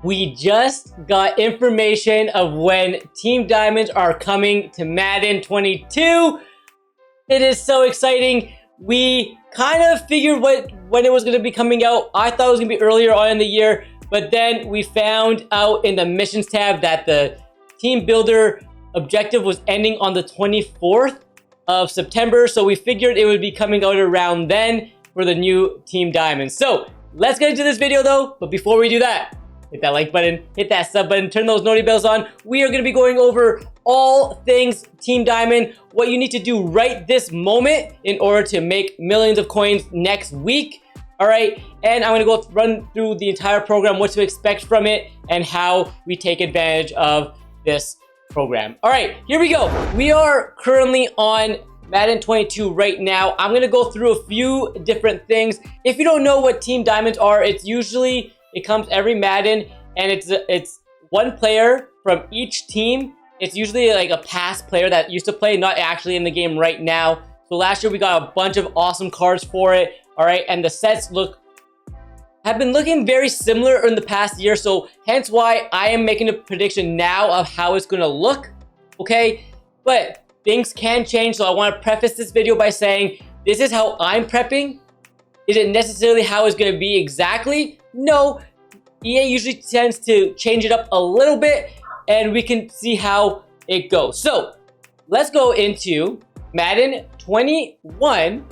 We just got information of when Team Diamonds are coming to Madden 22. It is so exciting. We kind of figured when it was going to be coming out. I thought it was going to be earlier on in the year, but then we found out in the missions tab that the team builder objective was ending on the 24th of September. So we figured it would be coming out around then for the new Team Diamonds. So let's get into this video though. But before we do that, hit that like button, hit that sub button, turn those noti bells on. We are going to be going over all things Team Diamond, what you need to do right this moment in order to make millions of coins next week. All right, and I'm going to run through the entire program, what to expect from it, and how we take advantage of this program. All right, here we go. We are currently on Madden 22 right now. I'm going to go through a few different things. If you don't know what Team Diamonds are, it comes every Madden, and it's one player from each team. It's usually like a past player that used to play, not actually in the game right now. So last year we got a bunch of awesome cards for it. All right, and the sets have been looking very similar in the past year. So hence why I am making a prediction now of how it's going to look. Okay, but things can change. So I want to preface this video by saying this is how I'm prepping. Is it necessarily how it's going to be exactly? No, EA usually tends to change it up a little bit, and we can see how it goes. So let's go into Madden 21,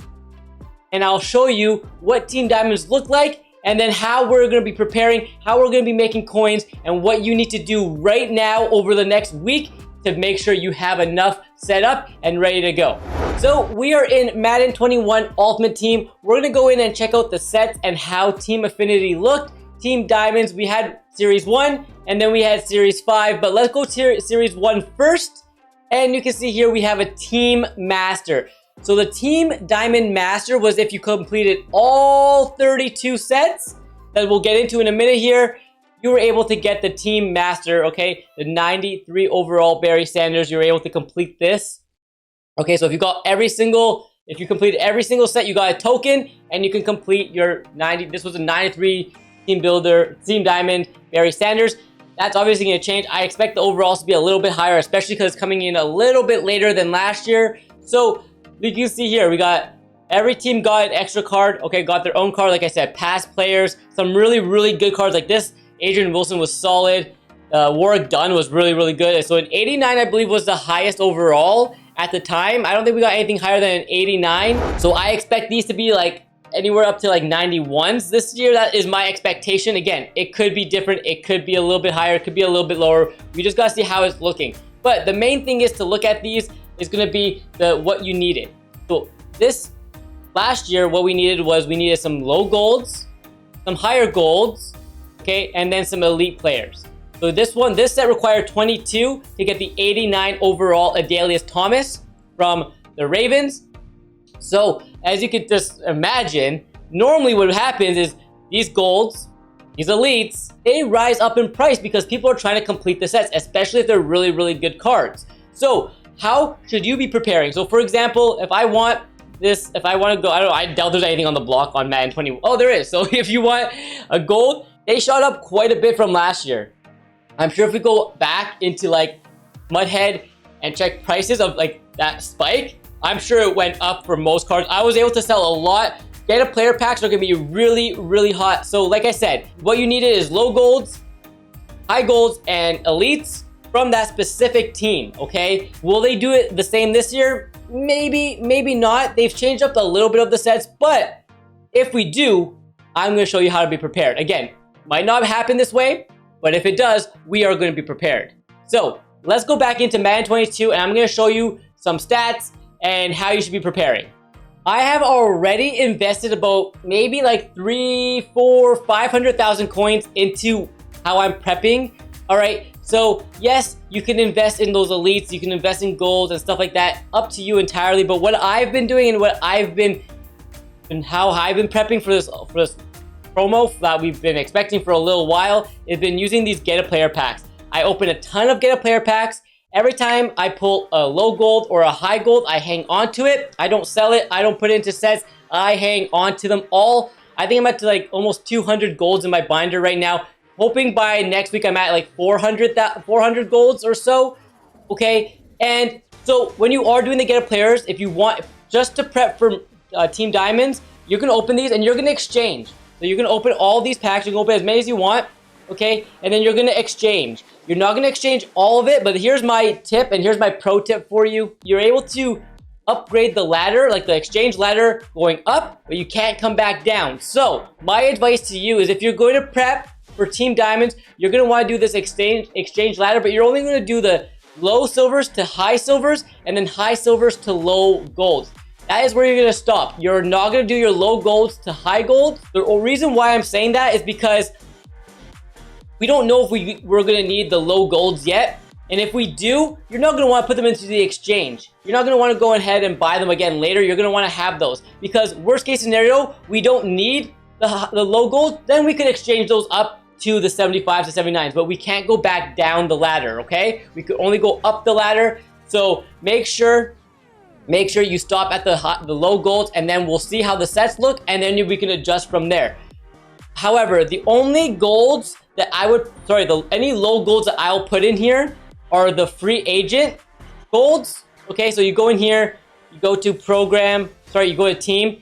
and I'll show you what Team Diamonds look like, and then how we're going to be preparing, how we're going to be making coins, and what you need to do right now over the next week to make sure you have enough set up and ready to go. So we are in Madden 21 Ultimate Team. We're going to go in and check out the sets and how Team Affinity looked. Team Diamonds, we had Series 1 and then we had Series 5, but let's go to Series 1 first. And you can see here we have a Team Master. So the Team Diamond Master was if you completed all 32 sets that we'll get into in a minute here, you were able to get the Team Master, okay? The 93 overall Barry Sanders, you were able to complete this. Okay, so if you completed every single set, you got a token, and you can complete your 90. This was a 93 Team Builder, Team Diamond, Barry Sanders. That's obviously going to change. I expect the overalls to be a little bit higher, especially because it's coming in a little bit later than last year. So you can see here, we got every team got an extra card. Okay, got their own card. Like I said, past players, some really, really good cards like this. Adrian Wilson was solid. Warwick Dunn was really, really good. So an 89, I believe, was the highest overall at the time. I don't think we got anything higher than an 89. So I expect these to be like anywhere up to like 91s this year. That is my expectation. Again, it could be different. It could be a little bit higher. It could be a little bit lower. We just got to see how it's looking. But the main thing is to look at these is going to be what you needed. So this last year, what we needed some low golds, some higher golds, okay, and then some elite players. So this set required 22 to get the 89 overall Adalius Thomas from the Ravens. So as you could just imagine, normally what happens is these golds, these elites, they rise up in price because people are trying to complete the sets, especially if they're really, really good cards. So how should you be preparing? So for example, if I want to go, I doubt there's anything on the block on Madden 20. Oh, there is. So if you want a gold, they shot up quite a bit from last year. I'm sure if we go back into like Mudhead and check prices of like that spike, I'm sure it went up for most cards. I was able to sell a lot. Get a player packs are gonna be really, really hot. So like I said, what you needed is low golds, high golds, and elites from that specific team, okay? Will they do it the same this year? Maybe, maybe not. They've changed up a little bit of the sets, but if we do, I'm gonna show you how to be prepared. Again, might not happen this way, but if it does, we are gonna be prepared. So let's go back into Madden 22, and I'm gonna show you some stats and how you should be preparing. I have already invested about maybe like 300,000, 400,000, 500,000 coins into how I'm prepping. All right, so yes, you can invest in those elites, you can invest in golds and stuff like that, up to you entirely. But what I've been doing and how I've been prepping for this promo that we've been expecting for a little while has been using these get a player packs. I open a ton of get a player packs. Every time I pull a low gold or a high gold, I hang on to it. I don't sell it. I don't put it into sets. I hang on to them all. I think I'm at like almost 200 golds in my binder right now. hoping by next week I'm at like 400 golds or so. Okay, and so when you are doing the get a players, if you want just to prep for Team Diamonds, you're gonna open these and you're gonna exchange. So you're gonna open all these packs. You can open as many as you want. Okay, and then you're gonna exchange. You're not gonna exchange all of it, but here's my tip and here's my pro tip for you. You're able to upgrade the ladder, like the exchange ladder going up, but you can't come back down. So my advice to you is if you're going to prep for Team Diamonds, you're gonna wanna do this exchange ladder, but you're only gonna do the low silvers to high silvers and then high silvers to low golds. That is where you're gonna stop. You're not gonna do your low golds to high golds. The reason why I'm saying that is because we don't know if we're gonna need the low golds yet. And if we do, you're not gonna wanna put them into the exchange. You're not gonna wanna go ahead and buy them again later. You're gonna wanna have those because worst case scenario, we don't need the low gold. Then we could exchange those up to the 75s to 79s, but we can't go back down the ladder, okay? We could only go up the ladder. So make sure you stop at the low golds, and then we'll see how the sets look, and then we can adjust from there. However, the only golds that any low golds that I'll put in here are the free agent golds. Okay, so you go in here, you go to you go to team,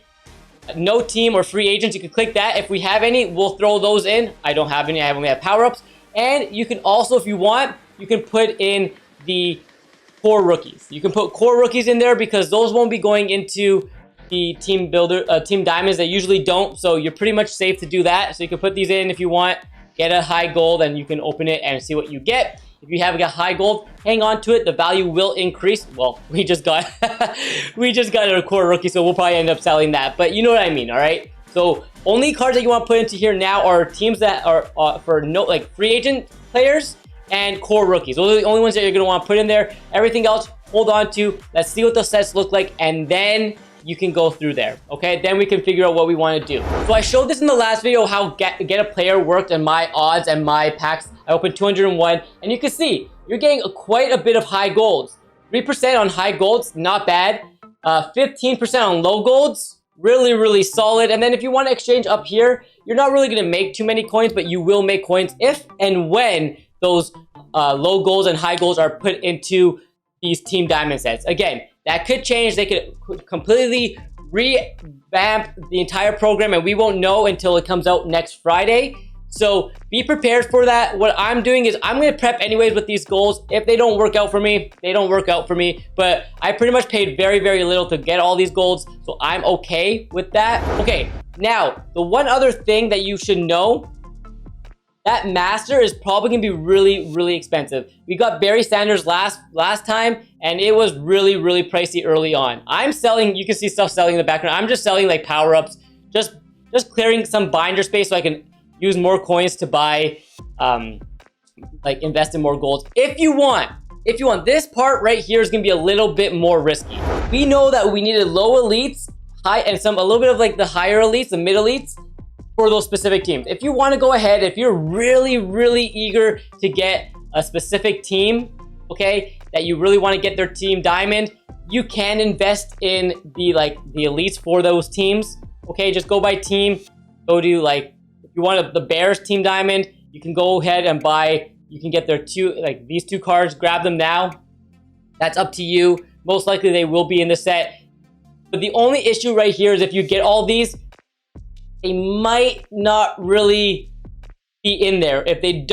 no team or free agents, you can click that. If we have any, we'll throw those in. I don't have any, I only have power-ups. And you can also, if you want, you can put in the core rookies. You can put core rookies in there because those won't be going into the team diamonds. They usually don't, so you're pretty much safe to do that. So you can put these in if you want, get a high gold, and you can open it and see what you get. If you have a high gold, hang on to it. The value will increase. Well, we just got a core rookie, so we'll probably end up selling that. But you know what I mean, all right? So only cards that you want to put into here now are teams that are free agent players and core rookies. Those are the only ones that you're gonna want to put in there. Everything else, hold on to. Let's see what the sets look like, and then you can go through there, okay? Then we can figure out what we want to do. So I showed this in the last video, how get a player worked and my odds and my packs. I opened 201, and you can see you're getting quite a bit of high golds. 3% on high golds, not bad. 15% on low golds, really, really solid. And then if you want to exchange up here, you're not really going to make too many coins, but you will make coins if and when those low golds and high golds are put into these Team Diamond sets. Again, that could change. They could completely revamp the entire program, and we won't know until it comes out next Friday. So be prepared for that. What I'm doing is I'm going to prep anyways with these goals. If they don't work out for me, they don't work out for me. But I pretty much paid very, very little to get all these golds, so I'm okay with that. Okay, now the one other thing that you should know, that master is probably gonna be really, really expensive. We got Barry Sanders last time, and it was really, really pricey early on. I'm selling, you can see stuff selling in the background. I'm just selling like power-ups, just clearing some binder space so I can use more coins to buy, invest in more gold. If you want, this part right here is gonna be a little bit more risky. We know that we needed low elites, high, and a little bit of like the higher elites, the mid elites, for those specific teams. If you want to go ahead, if you're really, really eager to get a specific team, okay, that you really want to get their Team Diamond, you can invest in the elites for those teams. Okay, just go by team. Go to if you want the Bears Team Diamond, you can go ahead and buy. You can get their these two cards. Grab them now. That's up to you. Most likely they will be in the set. But the only issue right here is if you get all these, they might not really be in there. If they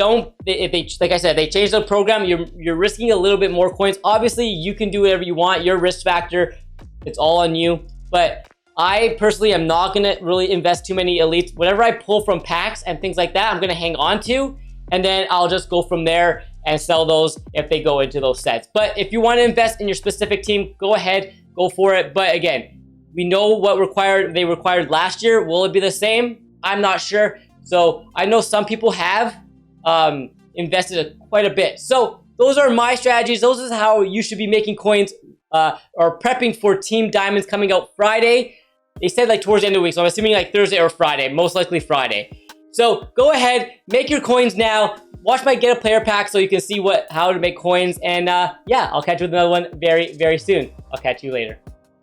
like I said, they change the program, you're risking a little bit more coins. Obviously, you can do whatever you want. Your risk factor, it's all on you. But I personally am not gonna really invest too many elites. Whatever I pull from packs and things like that, I'm gonna hang on to, and then I'll just go from there and sell those if they go into those sets. But if you want to invest in your specific team, go ahead, go for it. But again, we know what they required last year. Will it be the same? I'm not sure. So I know some people have invested quite a bit. So those are my strategies. Those is how you should be making coins or prepping for Team Diamonds coming out Friday. They said towards the end of the week, so I'm assuming Thursday or Friday, most likely Friday. So go ahead, make your coins now. Watch my Get a Player pack so you can see how to make coins. And yeah, I'll catch you with another one very, very soon. I'll catch you later.